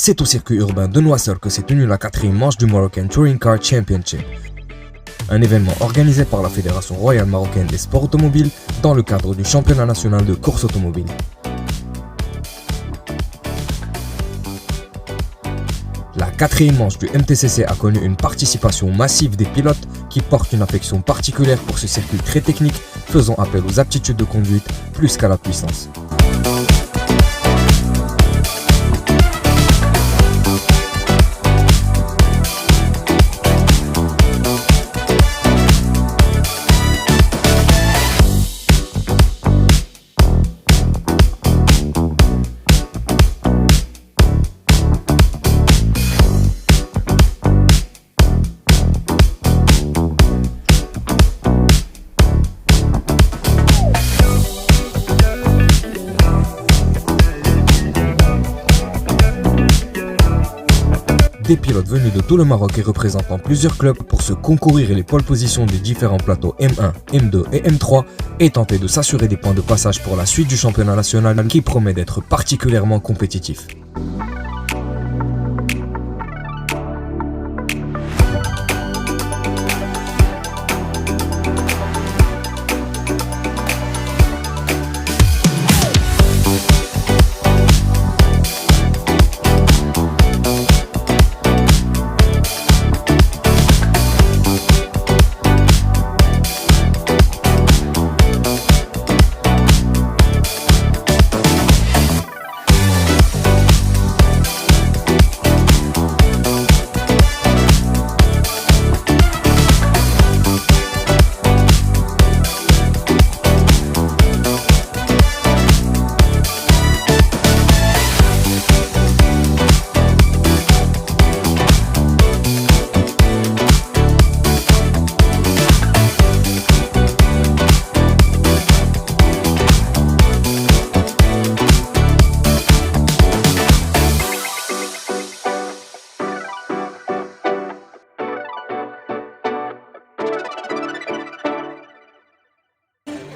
C'est au circuit urbain de Noisseur que s'est tenue la 4e manche du Moroccan Touring Car Championship. Un événement organisé par la Fédération royale marocaine des sports automobiles dans le cadre du championnat national de course automobile. La 4e manche du MTCC a connu une participation massive des pilotes qui portent une affection particulière pour ce circuit très technique, faisant appel aux aptitudes de conduite plus qu'à la puissance. Des pilotes venus de tout le Maroc et représentant plusieurs clubs pour se concourir et les pole positions des différents plateaux M1, M2 et M3 et tenter de s'assurer des points de passage pour la suite du championnat national qui promet d'être particulièrement compétitif.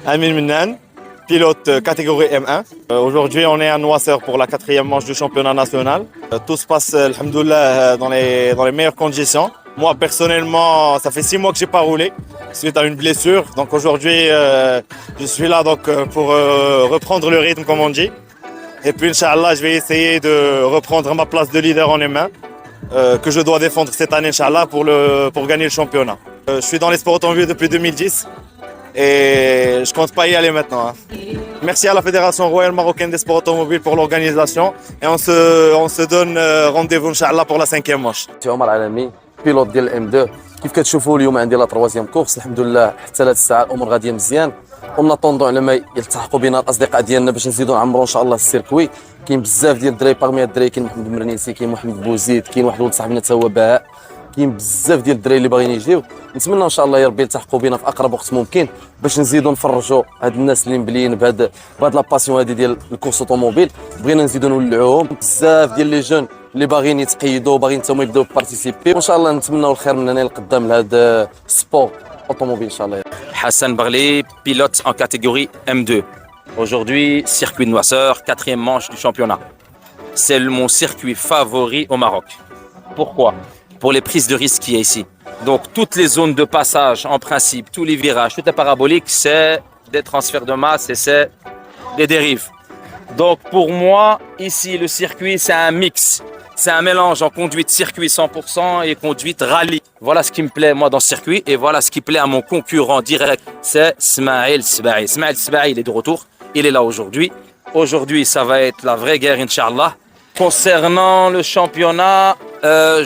Amin Minnan, pilote catégorie M1. Aujourd'hui, on est à Noisseur pour la 4e manche du championnat national. Tout se passe, alhamdoulilah, dans les meilleures conditions. Moi, personnellement, ça fait 6 mois que je n'ai pas roulé suite à une blessure. Donc aujourd'hui, je suis là pour reprendre le rythme, comme on dit. Et puis, Inch'Allah, je vais essayer de reprendre ma place de leader en M1 que je dois défendre cette année, Inch'Allah, pour gagner le championnat. Je suis dans les sports automobiles depuis 2010. Et je compte pas y aller maintenant. Merci à la Fédération royale marocaine des sports automobiles pour l'organisation et on se donne rendez-vous Inch'Allah pour la 5e manche. سي عمر عالمي بيلوت ديال الام 2 كيف كتشوفوا اليوم عندي لا 3 كورس الحمد لله حتى لهاد الساعه الامور غاديه مزيان ونطوندو على ما يلتحقوا بنا الاصدقاء ديالنا باش نزيدوا نعمروا ان شاء الله السيركوي. كاين بزاف ديال الدراري باغمي الدراري كاين محمد مرنيسي كاين محمد بوزيد كاين واحد ولد صاحبنا تا هو بهاء كاين بزاف ديال الدراري اللي باغيين يجيو. نتمنى ان شاء الله يا ربي يلتحقوا بنا في اقرب وقت ممكن باش نزيدوا نفرجوا هاد الناس اللي مبليين بهاد لا باسيون هادي ديال الكورس اوتوموبيل. بغينا نزيدوا نولعوهم بزاف ديال لي جون اللي باغيين يتقيدوا باغيين حتى هما يبداو بارتيسيبي وان شاء الله نتمنوا الخير من هنا لقدام لهاد السبور automobile inchallah. Hassan Barley, pilote en catégorie M2. Aujourd'hui, circuit de Noisseur, 4e manche du championnat. C'est mon circuit favori au Maroc. Pourquoi? Pour les prises de risque qu'il y a ici. Donc toutes les zones de passage, en principe, tous les virages, tout est parabolique, c'est des transferts de masse et c'est des dérives. Donc pour moi, ici, le circuit, c'est un mix. C'est un mélange en conduite circuit 100% et conduite rallye. Voilà ce qui me plaît moi dans ce circuit et voilà ce qui plaît à mon concurrent direct. C'est Smaïl Sbaï. Smaïl Sbaï, il est de retour. Il est là aujourd'hui. Aujourd'hui, ça va être la vraie guerre, Inch'Allah. Concernant le championnat,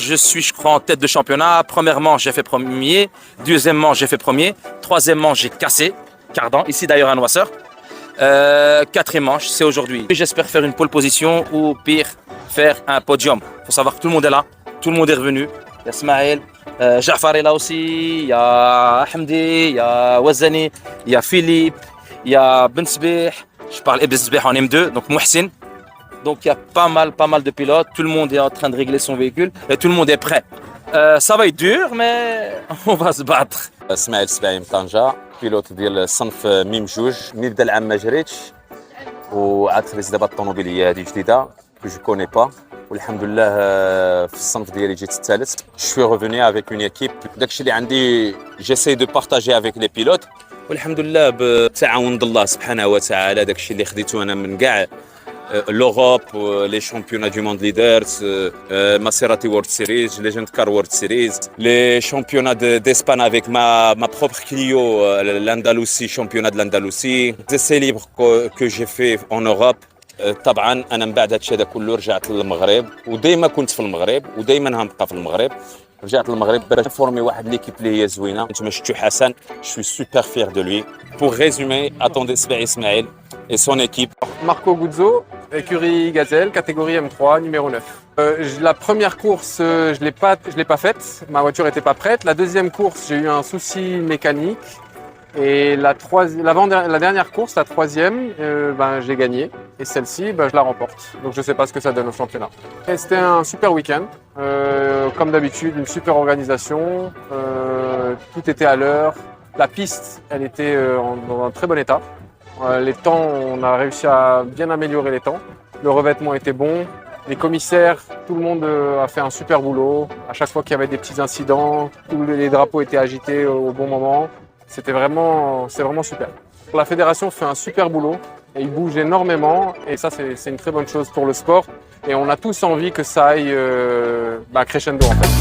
je suis, je crois, en tête de championnat. Premièrement, j'ai fait premier. Deuxièmement, j'ai fait premier. Troisièmement, j'ai cassé. Cardan, ici d'ailleurs à Noisseur. 4e manche, c'est aujourd'hui. J'espère faire une pole position ou pire, faire un podium. Il faut savoir que tout le monde est là, tout le monde est revenu. Il y a Smaïl, Jafar est là aussi, il y a Hamdi, il y a Wazani, il y a Philippe, il y a Ben Sbih. Je parle Ibn Sbih en M2, donc Mouhsin. Donc il y a pas mal de pilotes, tout le monde est en train de régler son véhicule et tout le monde est prêt. Ça va être dur, mais on va se battre. اسماعيل السباعي من طنجة بيلوت ديال الصنف ميم جوج من بدا العام ما جريتش وعاد خرجت دابا الطوموبيليه هذه جديده كو جو كوني با والحمد لله في الصنف ديالي جيت الثالث. Je suis revenu avec une équipe. داكشي اللي عندي j'essaie de partager avec les pilotes. والحمد لله بتعاون الله سبحانه وتعالى داكشي اللي خديته انا من كاع l'Europe, les championnats du monde leaders, Maserati World Series, Legend Car World Series, les championnats d'Espagne avec ma propre Clio, l'Andalousie, championnat de l'Andalousie, les essais libres que j'ai fait en Europe. طبعا انا من بعد هادشي هذا كله رجعت للمغرب ودائما كنت في المغرب ودائما هنبقى في المغرب. رجعت للمغرب باش نفورمي واحد ليكيب اللي هي زوينه. انتما شفتوا حسن, je suis super fier de lui. Pour résumer, attendez Ismaël et son équipe. Marco Guzzo, écurie Gazelle, catégorie M3, numéro 9. La première course, je l'ai pas faite, ma voiture n'était pas prête. La deuxième course, j'ai eu un souci mécanique. Et la dernière course, la troisième, j'ai gagné. Et celle-ci, je la remporte. Donc je ne sais pas ce que ça donne au championnat. C'était un super week-end. Comme d'habitude, une super organisation. Tout était à l'heure. La piste, elle était dans un très bon état. Les temps, on a réussi à bien améliorer les temps. Le revêtement était bon. Les commissaires, tout le monde a fait un super boulot. À chaque fois qu'il y avait des petits incidents, tous les drapeaux étaient agités au bon moment. C'est vraiment super. La fédération fait un super boulot et il bouge énormément et ça c'est une très bonne chose pour le sport et on a tous envie que ça aille crescendo en fait.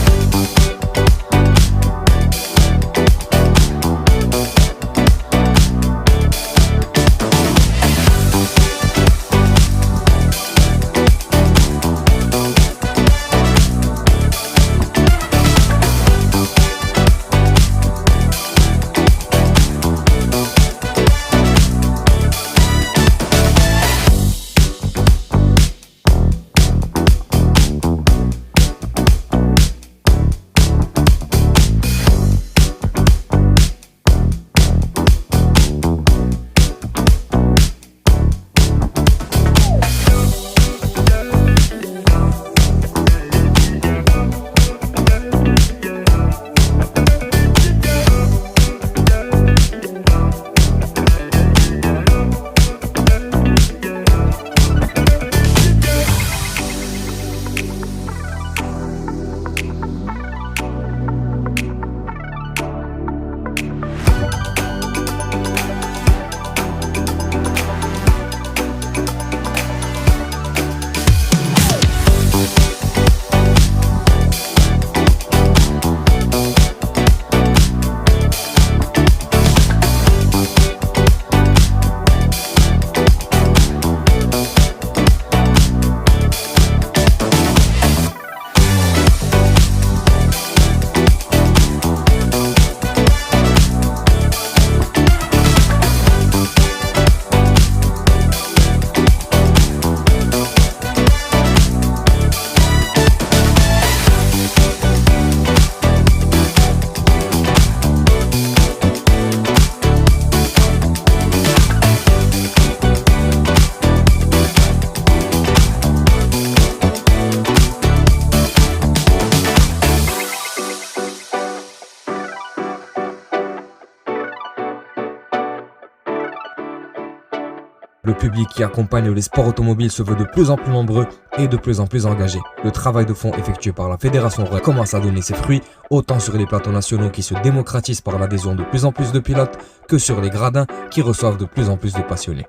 Le public qui accompagne les sports automobiles se veut de plus en plus nombreux et de plus en plus engagé. Le travail de fond effectué par la Fédération Royale commence à donner ses fruits, autant sur les plateaux nationaux qui se démocratisent par l'adhésion de plus en plus de pilotes que sur les gradins qui reçoivent de plus en plus de passionnés.